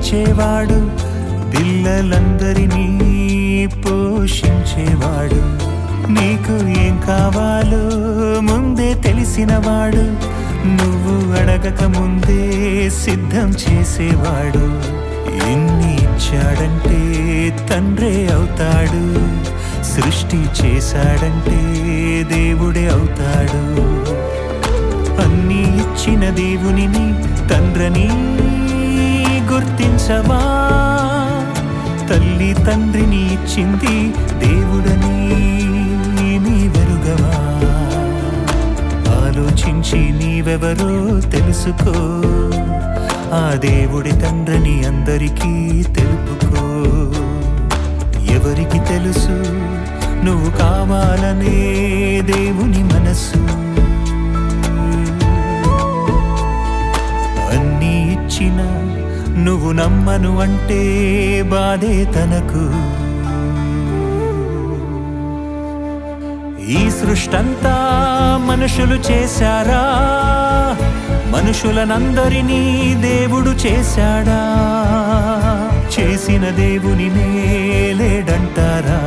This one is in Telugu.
ఇచ్చేవాడు, పిల్లలందరినీ పోషించేవాడు. నీకు ఏం కావాలో ముందే తెలిసినవాడు, నువ్వు అడగక ముందే సిద్ధం చేసేవాడు. ఎన్ని ఇచ్చాడంటే తండ్రే అవుతాడు, సృష్టి చేశాడంటే దేవుడే అవుతాడు. అన్నీ ఇచ్చిన దేవునిని తండ్రిని గుర్తించవా? తల్లి తండ్రిని ఇచ్చింది దేవుడని నీవెరుగవా? ఆలోచించి నీవెవరో తెలుసుకో, ఆ దేవుడి తండ్రిని అందరికీ తెలుపుకో. ఎవరికి తెలుసు నువ్వు కావాలనే దేవుని మనసు? అన్నీ ఇచ్చిన నువ్వు నమ్మను అంటే బాధే తనకు. ఈ సృష్టంతా మనుషులు చేశారా? మనుషులనందరినీ దేవుడు చేశాడా? చేసిన దేవుని లేడంటారా?